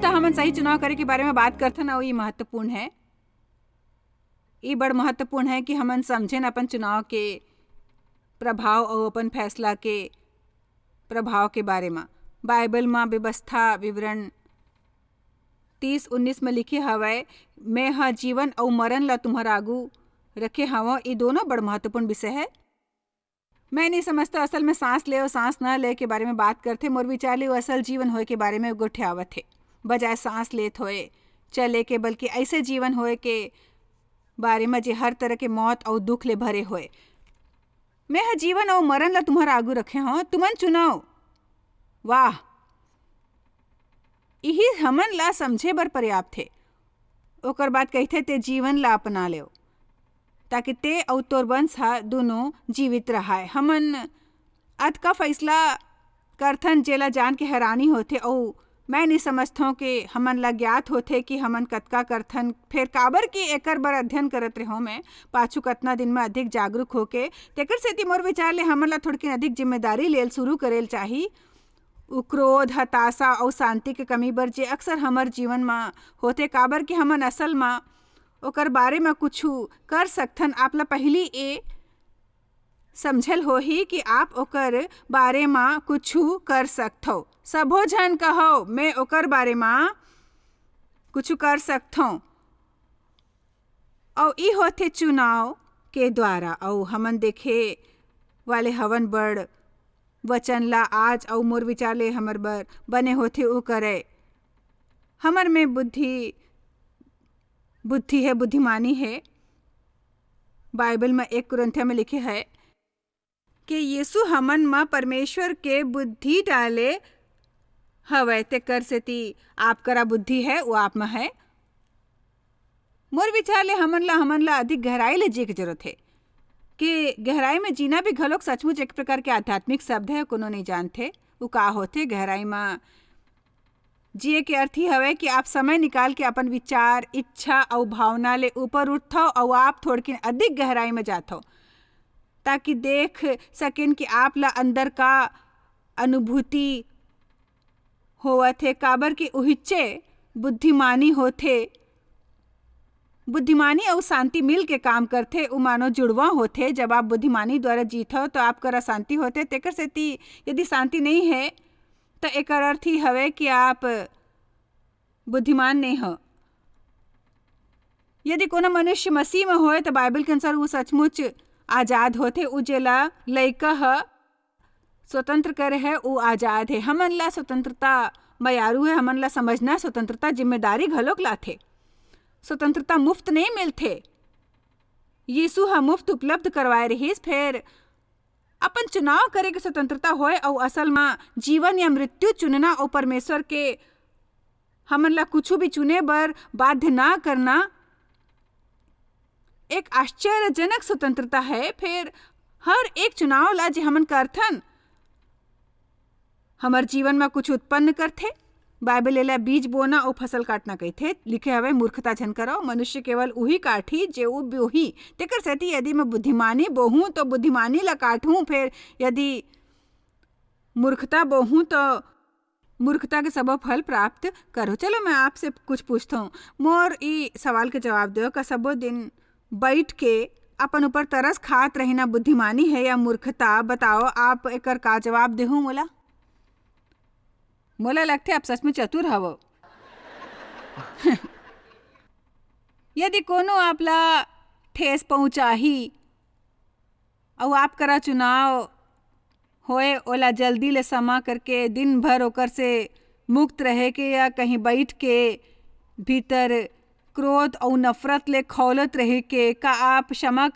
मुख्यतः हमन सही चुनाव करे के बारे में बात करथन और ये महत्वपूर्ण है। ये बड़ महत्वपूर्ण है कि हमन समझें अपन चुनाव के प्रभाव और अपन फैसला के प्रभाव के बारे में। बाइबल में व्यवस्था विवरण 30:19 में लिखे हवय, मैं ह जीवन और मरण ला तुम्हारा आगू रखे हव। ये दोनों बड़ महत्वपूर्ण विषय है। मैं नहीं समझता असल में सांस ले और सांस न ले के बारे में बात करते। मोर विचार ले असल जीवन होए के बारे में गोठियावत है, बजाय सांस लेत होए चले के, बल्कि ऐसे जीवन होए के बारे में जे हर तरह के मौत और दुख ले भरे होए। मैं ह जीवन और मरण ला तुम्हारा आगू रखे हूँ, तुमन चुनाव। वाह, यही हमन ला समझे बर पर्याप्त थे। ओकर बाद कहते ते जीवन ला अपना ले ताकि ते और तोर वंश दोनों जीवित रहाय। हमन अत का फैसला करथन जेला जान के हैरानी होथे और मैं नहीं समझता हूँ कि हमन ला ज्ञात होथे कि हमन कतका करथन। फिर काबर की एकर बर अध्ययन करत रहो मैं पाछू कतना दिन में अधिक जागरूक होके। तेकर सेती मोर विचार ले हमन ला थोड़की अधिक जिम्मेदारी लेल शुरू करेल चाही। क्रोध, हताशा और शांति के कमी बर जे अक्सर हमर जीवन में होते, काबर कि हमन असल में ओकर बारे में कुछ कर सकथन। आप ला पहली ए समझल होही कि आप ओकर बारे में कुछ कर सकथो। सबो झन कहो मैं ओकर बारे में कुछ कर सकथो। और ई होते चुनाव के द्वारा। और हमन देखे वाले हवन बड़ वचन ला आज और मोर विचार ले हमर बर बने होते वो करे। हमर में बुद्धि है, बुद्धिमानी है। बाइबल में 1 कुरिन्थियों में लिखे है कि यीशु हमन में परमेश्वर के बुद्धि डाले हवै। ते कर सेती आप करा बुद्धि है वो आप में है। मोर विचार ले हमन ला अधिक गहराई ले जी के जरूरत है कि गहराई में जीना भी घलोक सचमुच एक प्रकार के आध्यात्मिक शब्द है। कोनो नहीं जानते वो का होते। गहराई में जिए के अर्थ ही हवे कि आप समय निकाल के अपन विचार, इच्छा और भावना ले ऊपर उठो और आप थोड़की अधिक गहराई में जाथो, ताकि देख सकें कि आप ला अंदर का अनुभूति होवत है। काबर की उहिच्चे बुद्धिमानी होथे। बुद्धिमानी और शांति मिल के काम करथे, वो मानो जुड़वा होथे। जब आप बुद्धिमानी द्वारा जीथो तो आप करा शांति होथे। तेकर सेती यदि शांति नहीं है तो एक अर्थ ही हवे कि आप बुद्धिमान नहीं हो। यदि कोनो मनुष्य मसीह में होए तो बाइबल के अनुसार वो सचमुच आजाद होते। उ जेला लइका ह स्वतंत्र करे है वो आजाद है। हमन ला स्वतंत्रता मयारू है। हमन ला समझना स्वतंत्रता जिम्मेदारी घलोक लाथे। स्वतंत्रता मुफ्त नहीं मिलथे। यीशु हा मुफ्त उपलब्ध करवाए रहीस। फिर अपन चुनाव करे के स्वतंत्रता होए और असल में जीवन या मृत्यु चुनना और परमेश्वर के हमन ला कुछ भी चुने बर बाध्य ना करना एक आश्चर्यजनक स्वतंत्रता है। फिर हर एक चुनाव ला जे हमन करथन हमर जीवन में कुछ उत्पन्न करथे। बाइबल एला बीज बोना और फसल काटना कहथे। लिखे हवे मूर्खता झन करो, मनुष्य केवल उही काठी जे वो बोही। तेकर सेती यदि मैं बुद्धिमानी बोहूँ तो बुद्धिमानी ला काटूँ, फिर यदि मूर्खता बोहूँ तो मूर्खता के सब फल प्राप्त करो। चलो मैं आपसे कुछ पूछता हूँ। मोर ई सवाल के जवाब दो का सबो दिन बैठ के अपन ऊपर तरस खात रहना बुद्धिमानी है या मूर्खता? बताओ आप एकर का जवाब देहूँ मोला? मोला लगते आप सच में चतुर हवो। यदि कोनो आपला ठेस पहुंचाही और आप करा चुनाव होए ओला जल्दी ले समा करके दिन भर ओकर से मुक्त रहे के या कहीं बैठ के भीतर क्रोध और नफरत ले खौलत रहे के, का आप क्षमा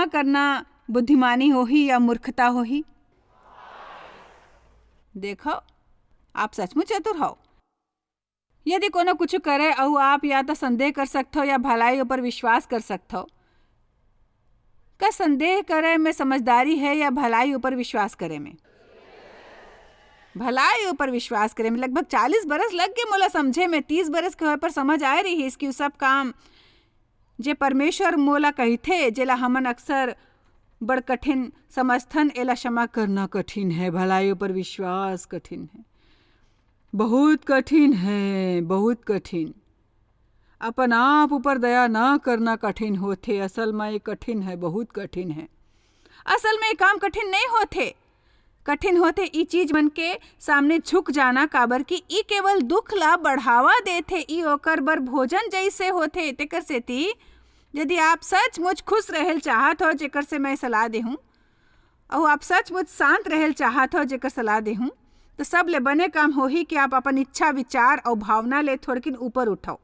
करना बुद्धिमानी होही या मूर्खता होही? देखो आप सचमुच चतुर हो। यदि कोनो कुछ करे और आप या तो संदेह कर सकते हो या भलाई ऊपर विश्वास कर सकते हो। का संदेह करे में समझदारी है या भलाई ऊपर विश्वास करे में? भलाई ऊपर विश्वास करे में। लगभग 40 बरस लग गए मोला समझे में। 30 बरस के होए पर समझ आए रही है इसकी सब काम जे परमेश्वर मोला कहथे, जेला हमन अक्सर बड़ कठिन समझथन। एला क्षमा करना कठिन है, भलाई ऊपर विश्वास कठिन है। बहुत कठिन है, बहुत कठिन। अपन आप ऊपर दया ना करना कठिन होथे। असल में ये कठिन है, बहुत कठिन है। असल में ये काम कठिन नहीं होथे। कठिन होथे ई चीज मन के सामने झुक जाना, काबर कि ई केवल दुख ला बढ़ावा देथे। ई ओकर बर भोजन जैसे होथे। तेकर सेती यदि आप सचमुच खुश रहेल चाहत हो, जेकर से मैं सलाह देहूँ, और आप सचमुच शांत रहेल चाहत हो, जेकर सलाह देहूँ, तो सब ले बने काम होही कि आप अपन इच्छा, विचार और भावना ले थोड़किन ऊपर उठाओ।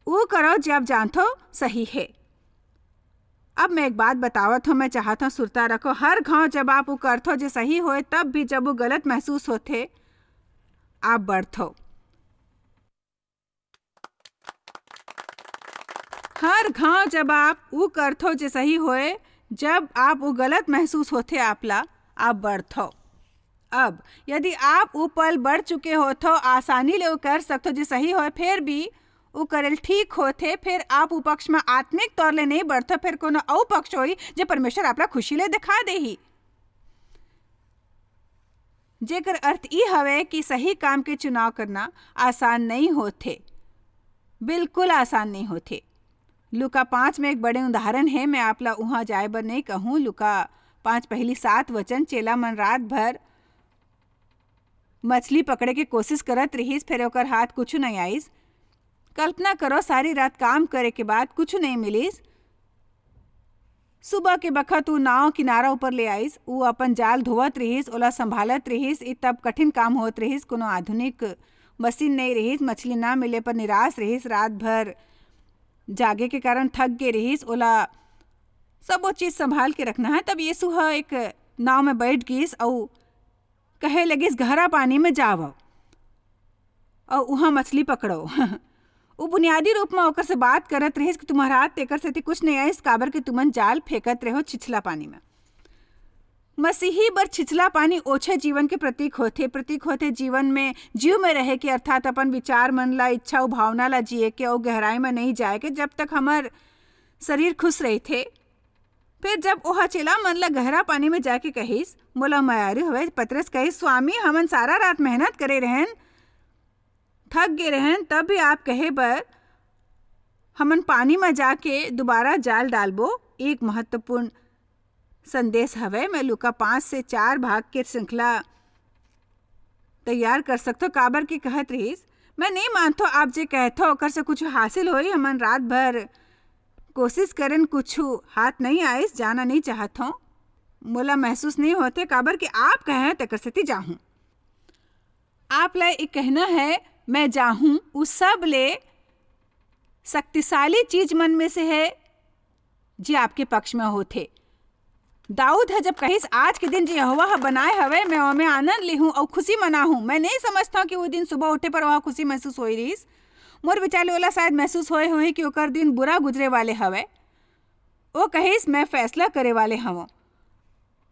वो करो जो आप जानते हो सही है। अब मैं एक बात बतावत हूँ, मैं चाहता हूँ सुरता रखो। हर घाव जब आप वो करथो जो सही होए, तब भी जब वो गलत महसूस होते, आप बढ़थो। हर घाव जब आप वो करथो जो सही होए, जब आप वो गलत महसूस होते आपला, आप बढ़थो। अब यदि आप वो पल बढ़ चुके होथो, आसानी ले वो कर सकते जो सही होए, फिर भी वो करल ठीक होथे, फिर आप वो पक्ष में आत्मिक तौर ले नहीं बढ़थो, फिर कोनो औ पक्ष होई जो परमेश्वर आपला खुशी ले दिखा देही। जेकर अर्थ ई हवे कि सही काम के चुनाव करना आसान नहीं होथे, बिल्कुल आसान नहीं होथे। लुका 5 में एक बड़े उदाहरण है। मैं आपला वहां जाए बर नहीं कहूँ। लुका 5 पहली 7 वचन, चेला मन रात भर मछली पकड़े के कोशिश करत रहीस, फिर ओकर हाथ कुछ नहीं आईस। कल्पना करो, सारी रात काम करे के बाद कुछ नहीं मिलीस। सुबह के बखत वो नाव किनारा ऊपर ले आईस। वो अपन जाल धोवत रहीस, ओला संभालत रहीस। इ तब कठिन काम होत रहीस, कोनो आधुनिक मशीन नहीं रहीस। मछली ना मिले पर निराश रहीस, रात भर जागे के कारण थक गए रहीस। ओला सब वो चीज संभाल के रखना है। तब यीशु ह एक नाव में बैठ गईस और कहे लगिस गहरा पानी में जाओ और वहाँ मछली पकड़ो। वो बुनियादी रूप में ओकर से बात करत रहीस कि तुम्हारा हाथ तेकर से कुछ नहीं आइस, काबर कि तुमन जाल फेंकत रहो छिछला पानी में। मसीही बर छिछला पानी ओछे जीवन के प्रतीक होते जीवन में जीव में रहे के, अर्थात अपन विचार मन ला, इच्छा और भावना ला जिए के और गहराई में नहीं जाए के, जब तक हमार शरीर खुश रहे थे। फिर जब ओहा चेला मन ला गहरा पानी में जाके कहिस, मोला मयारी हवे। पतरस कहिस, स्वामी हमन सारा रात मेहनत करे रहन, थक गए रहन, तब भी आप कहे बर हमन पानी में जाके दोबारा जाल डालबो। एक महत्वपूर्ण संदेश हवे। मैं लुका 5 से 4 भाग के श्रृंखला तैयार कर सकते हो। काबर की कहत रहीस, मैं नहीं मानतो आप जे कहते हो ओकर से कुछ हासिल होई। हमन रात भर कोशिश करन, कुछ हाथ नहीं आइस, जाना नहीं चाहत हो, मोला महसूस नहीं होते, काबर कि आप कहें तेकर सेती जाहूँ। आप ला एक कहना है मैं जाहूँ, उस सब ले शक्तिशाली चीज मन में से है जी आपके पक्ष में होते। दाऊद है जब कहिस, आज के दिन जो यहोवा बनाए हवे, मैं ओमे आनंद लेहूं और खुशी मनाहूं। मैं नहीं समझता कि वो दिन सुबह उठे पर वह खुशी महसूस होई रहीस। मोर विचार ले ओला शायद महसूस होए कि ओकर दिन बुरा गुजरे वाले हवे। वो कहिस, मैं फैसला करे वाले हवो।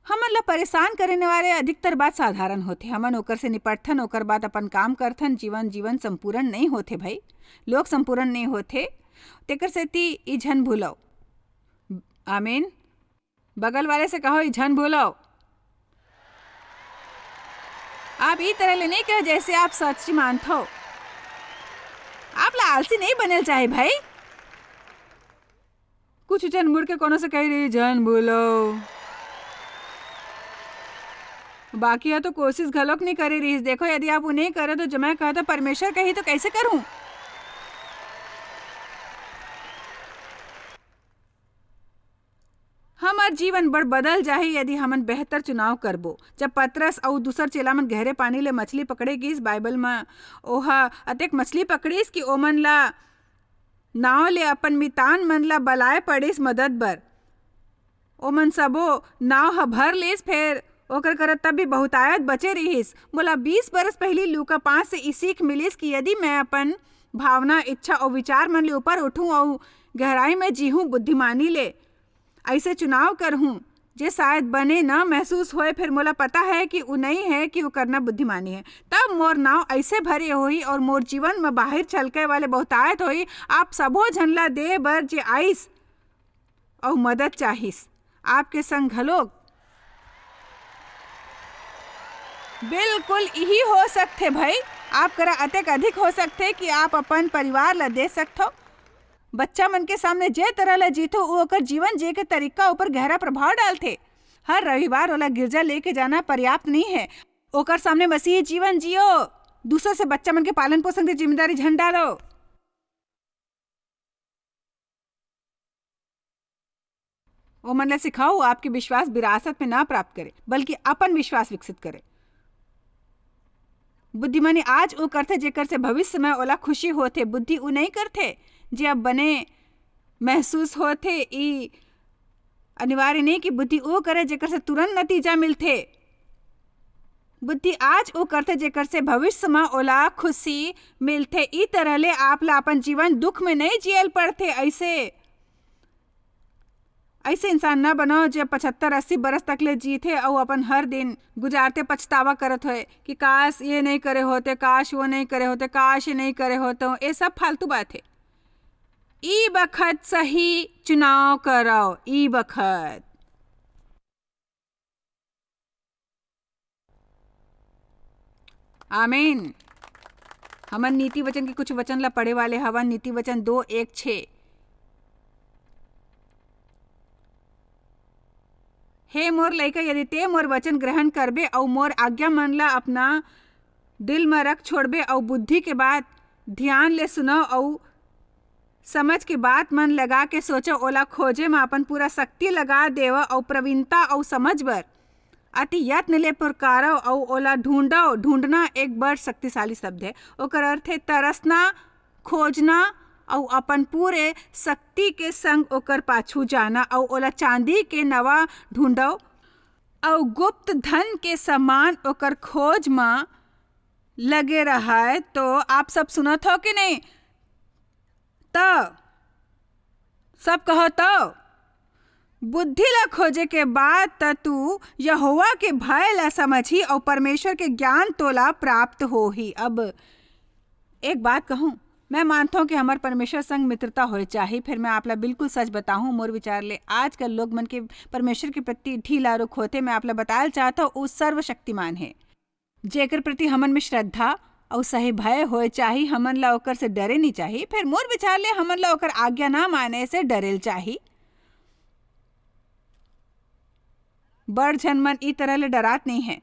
हमन ला परेशान करने वाले अधिकतर बात साधारण होते। हमन ओकर से निपटथन, ओकर बाद अपन काम करथन। जीवन संपूर्ण नहीं होते भाई, लोग संपूर्ण नहीं होते। तेकर सेती ई झन भूलो। आमीन। बगल वाले से कहो, ई झन भूलो। आप ई तरह ले नहीं कहे जैसे आप सच्ची मानते हो। आप ला आलसी नहीं बनल चाहे भाई। कुछ जन मुड़ के कोनो से कह रही झन भूलो, बाकी है तो कोशिश घलोक नहीं करे रही। देखो, यदि आप उन्हें करे तो जमा कहा तो परमेश्वर कही तो कैसे करूं। हमार जीवन बड़ बदल जाही यदि हमन बेहतर चुनाव करबो। जब पतरस और दूसर चेला मन गहरे पानी ले मछली पकड़े गिस, बाइबल में ओहा अतेक मछली पकड़ीस कि ओमन ला नाव ले अपन मितान मन ला बलाए पड़ीस मदद बर। ओमन सबो नाव ह भर लेस, फिर ओकर करत तब भी बहुतायत बचे रहीस। मोला 20 बरस पहली लूका 5 से ई सीख मिलिस कि यदि मैं अपन भावना, इच्छा और विचार मन ले ऊपर उठूं और गहराई में जीहूं, बुद्धिमानी ले ऐसे चुनाव करहूं जे शायद बने ना महसूस होए, फिर मोला पता है कि वो नहीं है कि वो करना बुद्धिमानी है, तब मोर नाव ऐसे भरे होई और मोर जीवन में बाहर छलके वाले बहुतायत होई। आप सबो झनला दे बर जे आइस और मदद चाहिस, आपके संग घलोक बिल्कुल यही हो सकते भाई। आप करा अतेक अधिक हो सकते कि आप अपन परिवार ला दे सकते हो। बच्चा मन के सामने जे तरह ला जीतो वो ओकर जीवन जे के तरीका ऊपर गहरा प्रभाव डालते। हर रविवार वाला गिरजा लेके जाना पर्याप्त नहीं है। ओकर सामने मसीही जीवन जियो। दूसरे से बच्चा मन के पालन पोषण की जिम्मेदारी झंड डालो। वो मन ला सिखाओ आपके विश्वास विरासत में ना प्राप्त करे बल्कि अपन विश्वास विकसित करे। बुद्धिमानी आज वो करते जेकर से भविष्य में ओला खुशी होते। बुद्धि वो नहीं करते जे अब बने महसूस होते। ई अनिवार्य नहीं कि बुद्धि वो करे जेकर से तुरंत नतीजा मिलते। बुद्धि आज वो करते जेकर से भविष्य में ओला खुशी मिलते। ई तरह ले आप ला अपन जीवन दुख में नहीं जियल पड़ते। ऐसे इंसान ना बनो जो 75-80 बरस तक ले जीते और अपन हर दिन गुजारते पछतावा करत होए कि काश ये नहीं करे होते, काश वो नहीं करे होते, काश ये नहीं करे होते। ये सब फालतू बात है। ई बखत सही चुनाव करो। ई बखत आमीन। हमन नीति वचन के कुछ वचन ला पढ़े वाले हवन। नीति वचन 2:1-6। हे मोर लइका, यदि ते मोर वचन ग्रहण करबे और मोर आज्ञा मन ला अपना दिल में रख छोड़बे और बुद्धि के बात ध्यान ले सुनो और समझ के बात मन लगा के सोचो, ओला खोजे में अपन पूरा शक्ति लगा देव और प्रवीणता और समझ बर अति यत्न ले पुकारो और ओला ढूंढो। ढूंढना एक बड़ शक्तिशाली शब्द है। ओकर अर्थ है तरसना, खोजना और अपन पूरे शक्ति के संग ओकर पाछू जाना और ओला चांदी के नवा ढूंढो और गुप्त धन के समान ओकर खोज में लगे रहा है। तो आप सब सुनत हो कि नहीं? तो सब कहो तो बुद्धि ला खोजे के बाद त तू यहोवा के भय ला समझी और परमेश्वर के ज्ञान तोला प्राप्त हो ही। अब एक बात कहूँ, मैं मानता हूँ कि हमारे परमेश्वर संग मित्रता हो चाहिए। फिर मैं आपला बिल्कुल सच बताऊँ, मोर विचार ले आजकल लोग मन के परमेश्वर के प्रति ढीला रुख होते। मैं आपला बताया चाहता हूँ वो सर्वशक्तिमान है जेकर प्रति हमन में श्रद्धा और सही भय हो चाहिए। हमन ला ओकर से डरे नहीं चाहिए। फिर मोर विचार ले हमन ला ओकर आज्ञा ना माने से डरेल चाहिए। बड़ झन मन ई तरह ले डरात नहीं है।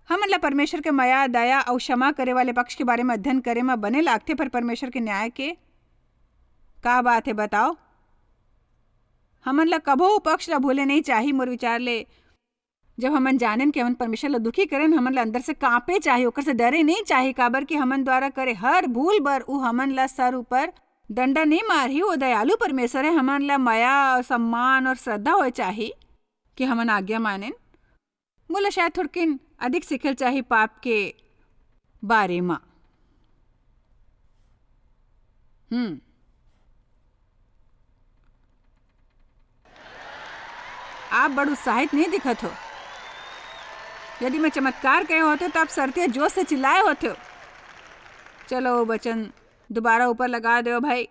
हमन ला परमेश्वर के माया, दया और क्षमा करे वाले पक्ष के बारे में अध्ययन करे में बने लागते। पर परमेश्वर के न्याय के का बात है बताओ? हमन ला कभो पक्ष ला भूले नहीं चाहिए। मोर विचार ले जब हमन जाने कि हमन परमेश्वर ला दुखी करें, हमन ला अंदर से कांपे चाहिए, ओकर से डरे नहीं चाहिए। काबर कि हमन द्वारा करे हर भूल बर उ हमन ला सर ऊपर डंडा नहीं मारी। वो दयालु परमेश्वर है। हमन ला माया, सम्मान और श्रद्धा हो चाहिए कि हमन आज्ञा माने। मोला शायद थोड़किन अधिक सीखल चाहिए पाप के बारे में। आप बड़ उत्साहित नहीं दिखत हो। यदि मैं चमत्कार कहे होते तो आप सरते जोश से चिल्लाए होते हो। चलो वचन दोबारा ऊपर लगा दो भाई।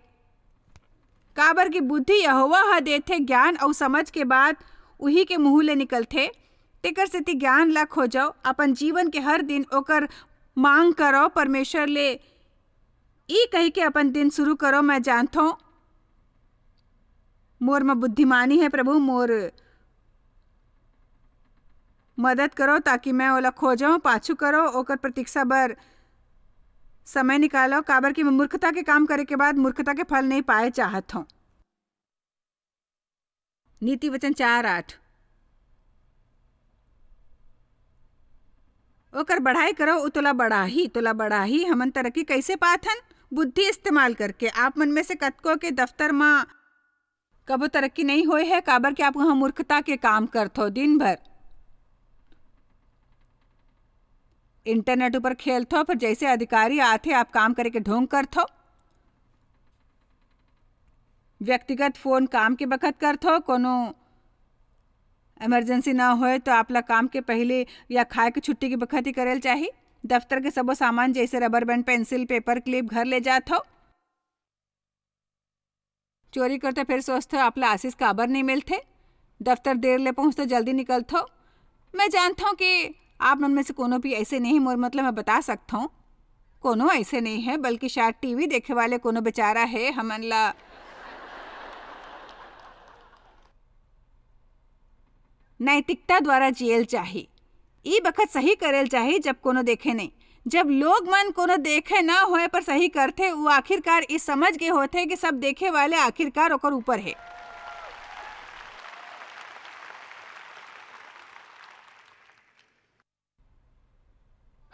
काबर की बुद्धि यहोवा हा देथे, ज्ञान और समझ के बाद उही के मुंह ले निकलथे। तेकर सेती ज्ञान ला खोजो, अपन जीवन के हर दिन ओकर मांग करो। परमेश्वर ले ई कही के अपन दिन शुरू करो, मैं जानता हूँ मोर में बुद्धिमानी है। प्रभु मोर मदद करो ताकि मैं ओला खोजो, पाछू करो, ओकर प्रतीक्षा बर समय निकालो। काबर की मैं मूर्खता के काम करे के बाद मूर्खता के फल नहीं पाए चाहत हूँ। नीति वचन 4:8। ओकर बढ़ाई करो, उ तोला बढ़ाही। हमन तरक्की कैसे पाथन? बुद्धि इस्तेमाल करके। आप मन में से कतको के दफ्तर में कबो तरक्की नहीं होए है। काबर कि आप वहाँ मूर्खता के काम करथो दिन भर। इंटरनेट ऊपर खेलथो, फिर जैसे अधिकारी आते आप काम करे के ढोंग करथो। व्यक्तिगत फोन काम के बखत करथो। कोनो इमरजेंसी ना होए तो आपला काम के पहले या खाए के छुट्टी के बखत ही करेल चाहिए। दफ्तर के सबो सामान जैसे rubber band, pencil, paper clip घर ले जात हो। चोरी करते फिर सोचते आपला आशीष काबर नहीं मिलते। दफ्तर देर ले पहुँचते जल्दी निकलते हो। मैं जानता हूँ कि आप मन में से कोनो भी ऐसे नहीं, मोर मतलब मैं बता सकता हूँ कोनो ऐसे नहीं है, बल्कि शायद टीवी देखे वाले कोनो बेचारा है हमन ला नैतिकता द्वारा जियल चाही। ई बखत सही करेल चाही जब कोनो देखे नहीं। जब लोग मन कोनो देखे ना होए पर सही करथे, वो आखिरकार इस समझ के होथे कि सब देखे वाले आखिरकार ओकर ऊपर है।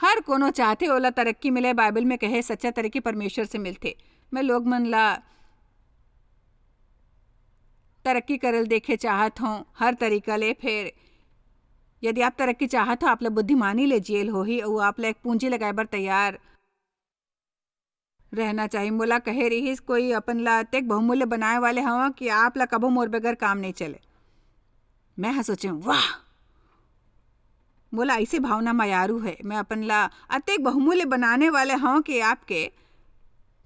हर कोनो चाहते ओला तरक्की मिले। बाइबल में कहे सच्चा तरक्की परमेश्वर से मिलते। मैं लोग मन ला तरक्की करल देखे चाहत हूँ हर तरीका ले। फिर यदि आप तरक्की चाहत हो, आप ला बुद्धिमानी ले जेल हो ही और आप ला एक पूंजी लगाए बर तैयार रहना चाहिए। मोला कहे रहीस कोई अपन ला तेक बहुमूल्य बनाए वाले हवा कि आप ला कबो मोर बगैर काम नहीं चले। मैं हाँ सोचे वाह, मोला ऐसे भावना मायारू है। मैं अपन ला अतेक बहुमूल्य बनाने वाले हूँ कि आपके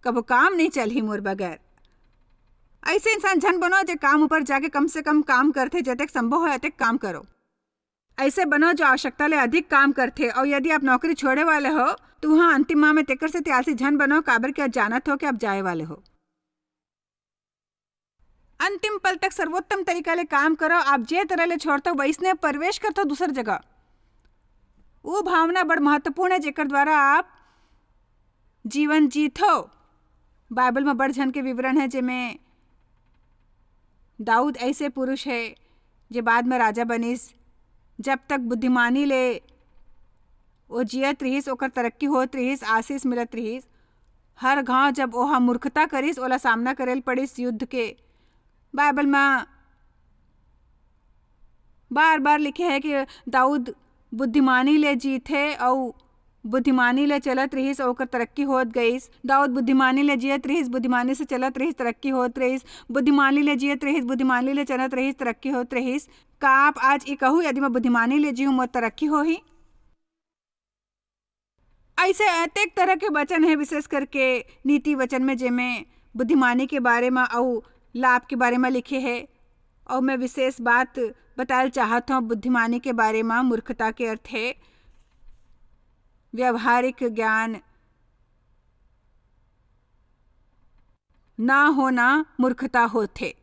कबो काम नहीं चल ही मोर बगैर। ऐसे इंसान झन बनो जो काम ऊपर जाके कम से कम काम करते, जतेक संभव हो अतेक काम करो। ऐसे बनो जो आवश्यकता ले अधिक काम करते। और यदि आप नौकरी छोड़े वाले हो तो वहाँ अंतिम माह में तेकर से त्यासी झन बनो, काबर के जानत हो कि आप जाए वाले हो। अंतिम पल तक सर्वोत्तम तरीका ले काम करो। आप जे तरह ले छोड़ते हो वैसने प्रवेश करते दूसर जगह। वो भावना बड़ महत्वपूर्ण है जेकर द्वारा आप जीवन जीथो। बाइबल में बड़ झन के विवरण है, जिसमें दाऊद ऐसे पुरुष है जे बाद में राजा बनिस। जब तक बुद्धिमानी ले वो जियत रहीस, ओकर तरक्की होत रहीस, आशीष मिलत रहीस। हर गांव जब ओहा मूर्खता करिस, ओला सामना करेल पड़िस युद्ध के। बाइबल में बार बार लिखे है कि दाऊद बुद्धिमानी ले जीथे और बुद्धिमानी ले चलत रहीस, ओकर तरक्की होत गईस। दाऊद बुद्धिमानी ले जियत रहीस, बुद्धिमानी से चलत रहीस, तरक्की होत रहीस। बुद्धिमानी ले जियत रहीस, बुद्धिमानी ले चलत रहीस, तरक्की होत रहीस। का आप आज ये कहूँ यदि मैं बुद्धिमानी ले जीऊँ मोर तरक्की हो ही? ऐसे अनेक तरह के वचन है, विशेष करके नीति वचन में, जिनमें बुद्धिमानी के बारे में और लाभ के बारे में लिखे है। और मैं विशेष बात बताना चाहता हूँ बुद्धिमानी के बारे में। मूर्खता के अर्थ है व्यवहारिक ज्ञान ना होना, मूर्खता होते।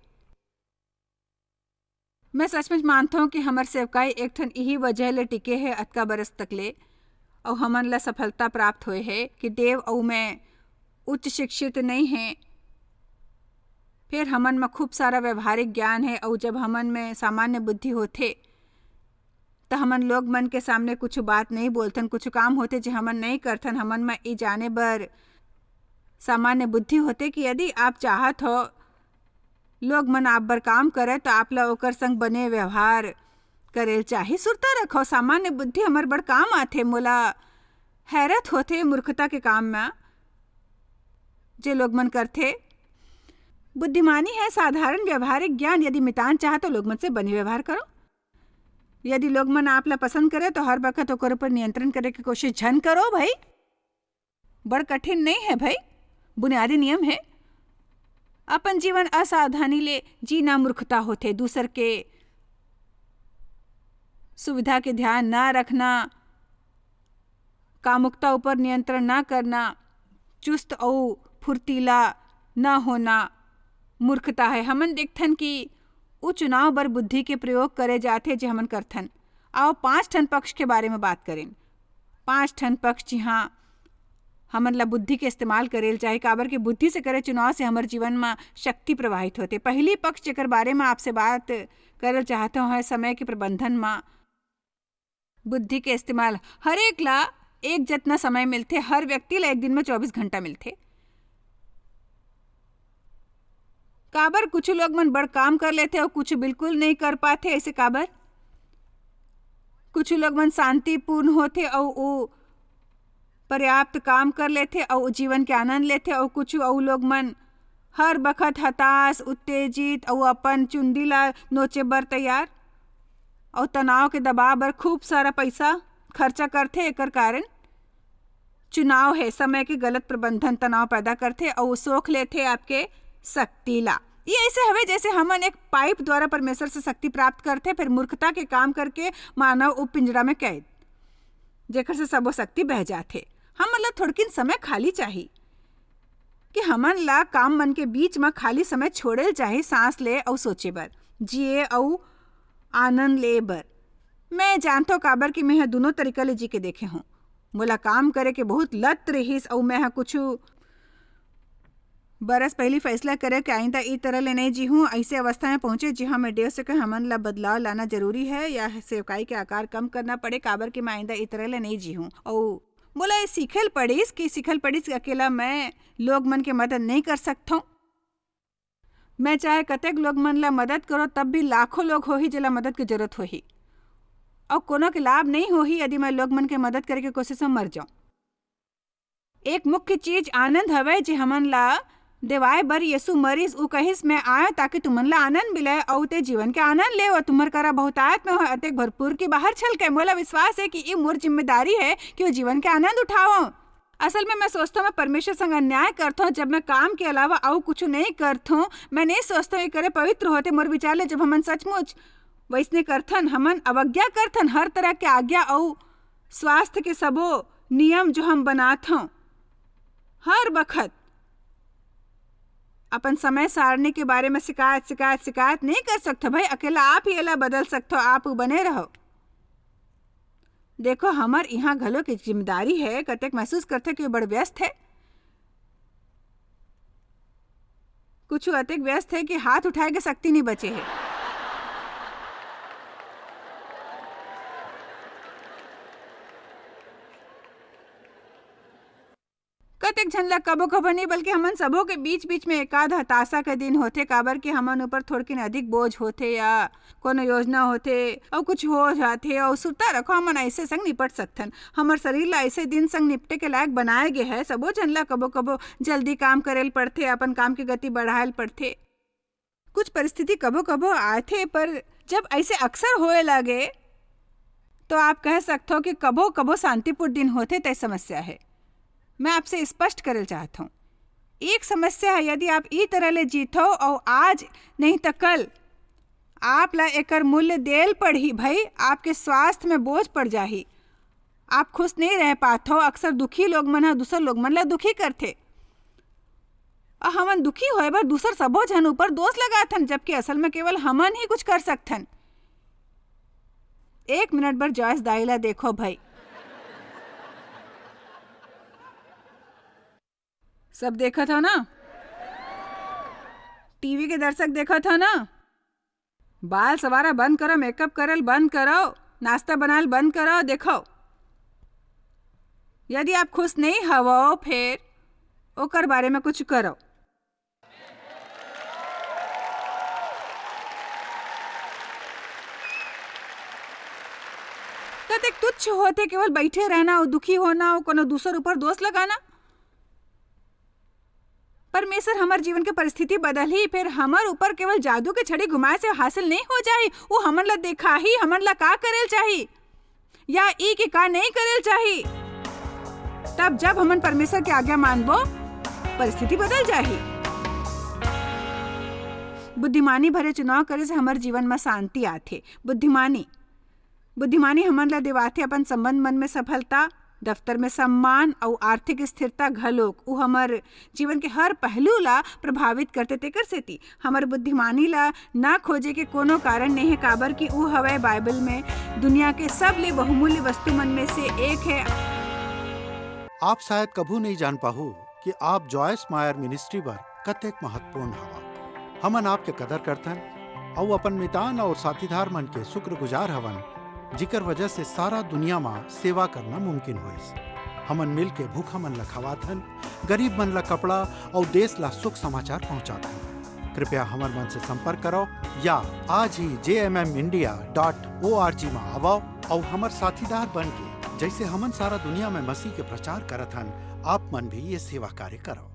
मैं सचमुच मानता हूँ कि हमार सेवकाई एक ठन यही वजह ले टिके है अतका बरस तक ले, और हमन ला सफलता प्राप्त होए है कि देव और मैं उच्च शिक्षित नहीं हैं। फिर हमन में खूब सारा व्यवहारिक ज्ञान है, और जब हमन में सामान्य बुद्धि होते तो हमन लोग मन के सामने कुछ बात नहीं बोलथन, कुछ काम होते जो हमन नहीं करथन। हमन में ये जाने बर सामान्य बुद्धि होते कि यदि आप चाहत हो लोग मन आप बर काम करे तो आप ला ओकर संग बने व्यवहार करेल चाहे। सुरता रखो, सामान्य बुद्धि हमार बड़ काम आथे। मोला हैरत होते मूर्खता के काम में जे लोग मन करथे। बुद्धिमानी है साधारण व्यवहारिक ज्ञान। यदि मिटान चाह तो लोग मन से बने व्यवहार करो। यदि लोग मन आप ला पसंद करे तो हर वक्त ओकर ऊपर नियंत्रण करे की कोशिश झन करो भाई। बड़ कठिन नहीं है भाई, बुनियादी नियम है। अपन जीवन असावधानी ले जीना मूर्खता होते। दूसर के सुविधा के ध्यान ना रखना, कामुकता ऊपर नियंत्रण ना करना, चुस्त और फुर्तीला ना होना मूर्खता है। हमन देखथन कि वो चुनाव बर बुद्धि के प्रयोग करे जाते जे हमन करथन। आओ 5 ठन पक्ष के बारे में बात करें। 5 ठन पक्ष जी हाँ हमन ला बुद्धि के इस्तेमाल करेल चाहे, काबर के बुद्धि से करे चुनाव से हमारे जीवन में शक्ति प्रवाहित होते। पहली पक्ष जेकर बारे में आपसे बात करल चाहते हो समय के प्रबंधन में बुद्धि के इस्तेमाल। हर एक ला एक जितना समय मिलते, हर व्यक्ति ला एक दिन में 24 घंटा मिलते। काबर कुछ लोग मन बड़ काम कर लेते और कुछ बिल्कुल नहीं कर पाते। ऐसे काबर कुछ लोग मन शांतिपूर्ण होते और वो पर्याप्त काम कर लेते और जीवन के आनंद लेते, और कुछ और लोग मन हर बखत हताश, उत्तेजित और अपन चुंदी ला नोचे बर तैयार, और तनाव के दबाव बर खूब सारा पैसा खर्चा करते। एकर कारण चुनाव है समय के गलत प्रबंधन तनाव पैदा करते और सोख लेते आपके शक्ति ला। ये ऐसे हवे जैसे हमन एक पाइप द्वारा परमेश्वर से शक्ति प्राप्त करते, फिर मूर्खता के काम करके मानव उप पिंजरा में कैद, जेकर से सब वो शक्ति बह जाते। हम मतलब थोड़किन समय खाली चाहिए कि हमन ला काम मन के बीच में खाली समय छोड़े चाहे, सांस ले और सोचे बर, जिए और आनंद ले बर। मैं जानता हूँ काबर कि मैं दोनों तरीका ले जी के देखे हूँ। मोला काम करे के बहुत लत रहीस और मैं कुछ बरस पहली फैसला करे कि आइंदा ई तरह ले नहीं जी हूँ। ऐसे अवस्था में पहुंचे जी हाँ मैं डेढ़ से हमन ला बदलाव लाना जरूरी है या सेवकाई के आकार कम करना पड़े, काबर कि मैं आइंदा ई तरह ले नहीं जी हूँ। और बोला ये सीखल पड़ीस कि अकेला मैं लोग मन के मदद नहीं कर सकता हूँ। मैं चाहे कतेक लोग मन ला मदद करो तब भी लाखों लोग हो ही जिला मदद की जरूरत हो ही, और कोनो के लाभ नहीं हो ही यदि मैं लोग मन के मदद करे के कोशिश में मर जाऊं। एक मुख्य चीज आनंद हवे जी हमन ला देवाए बर यीशु मरीज उ कहिस मैं आया ताकि तुमन ला आनंद मिले और ते जीवन के आनंद ले, और तुम्हार करा बहुतायत में हो अतेक भरपूर की बाहर छल के। मोला विश्वास है कि ये मोर जिम्मेदारी है कि वो जीवन के आनंद उठाओ। असल में मैं सोचता हूँ मैं परमेश्वर संग अन्याय करता हूँ जब मैं काम के अलावा और कुछ नहीं करता हूँ। मैं नहीं सोचता हूँ करे पवित्र होते मोर विचार ले, जब हमन सचमुच वैसने करथन हमन अवज्ञा करथन हर तरह के आज्ञा और स्वास्थ्य के सबो नियम जो हम बनात हूँ। हर बखत अपन समय सारणी के बारे में शिकायत नहीं कर सकते भाई। अकेला आप ही एला बदल सकते हो, आप बने रहो। देखो हमार यहाँ घलो की जिम्मेदारी है, कतेक महसूस करते कि बड़ व्यस्त है, कुछ अतेक व्यस्त है कि हाथ उठाए के शक्ति नहीं बचे है। कतेक झन ला कबो कबो नहीं बल्कि हमन सबों के बीच बीच में एकाध हताशा के दिन होते, काबर कि हमन ऊपर थोड़किन अधिक बोझ होते या कोनो योजना होते और कुछ हो जाते और सुरता रखो हमन ऐसे संग निपट सकथन। हमर शरीर ला ऐसे दिन संग निपटे के लायक बनाए गए है। सबो झन ला कबो कबो जल्दी काम करेल पड़थे, अपन काम की गति बढ़ाएल पड़थे। कुछ परिस्थिति कबो कबो आथे, पर जब ऐसे अक्सर होए लगे तो आप कह सकते हो कि कबो कबो शांतिपूर्ण दिन होते तय समस्या है। मैं आपसे स्पष्ट करना चाहता हूँ, एक समस्या है यदि आप ई तरह ले जीतो और आज नहीं तो कल आप ला एकर मूल्य देल पड़ी भाई, आपके स्वास्थ्य में बोझ पड़ जाही, आप खुश नहीं रह पाते हो। अक्सर दुखी लोग मन है दूसर लोग मन ला दुखी करते, और हमन दुखी होए बर दूसर सबो जन ऊपर दोष लगाथन, जबकि असल में केवल हमन ही कुछ कर सकथन। एक मिनट बर जॉयस दाई ला देखो भाई, सब देखा था ना, टीवी के दर्शक देखा था ना। बाल सवारा बंद करो, मेकअप करल बंद करो, नाश्ता बनाल बंद करो। देखो यदि आप खुश नहीं हवो फिर ओकर बारे में कुछ करो। कतेक तुच्छ होते केवल बैठे रहना और दुखी होना और कोनो दूसर ऊपर दोष लगाना। परमेश्वर हमार जीवन के परिस्थिति बदल ही, फिर हमार ऊपर केवल जादू के छड़ी घुमाए से हासिल नहीं हो जाए। वो हमन ला देखा ही हमन ला का करेल चाहिए या ई के का नहीं करेल चाहिए। तब जब हमन परमेश्वर की आज्ञा मानबो परिस्थिति बदल जाही। बुद्धिमानी भरे चुनाव करे से हमार जीवन में शांति आथे। बुद्धिमानी हमन ला देवाथे अपन संबंध मन में सफलता, दफ्तर में सम्मान और आर्थिक स्थिरता घलोक। उ हमार जीवन के हर पहलू ला प्रभावित करते तेकर सेती हमार बुद्धिमानी ला ना खोजे के कोनो कारण नहीं है, काबर कि उ हवे बाइबल में दुनिया के सब ले बहुमूल्य वस्तु मन में से एक है। आप शायद कभू नहीं जान पाहु कि आप जॉयस मायर मिनिस्ट्री बर कतेक महत्वपूर्ण हवा। हमन आपके कदर करथन और अपन मितान और साथीदार मन के शुक्रगुजार हवन, जिकर वजह से सारा दुनिया में सेवा करना मुमकिन होइस। हमन मिल के भूखा मन ला खवाथन, गरीब मन ला कपड़ा और देश ला सुख समाचार पहुंचाथन। कृपया हमर मन से संपर्क करो या आज ही jmmindia.org में आवो और हमर साथीदार बन के जैसे हमन सारा दुनिया में मसीह के प्रचार करत हन, आप मन भी ये सेवा कार्य करो।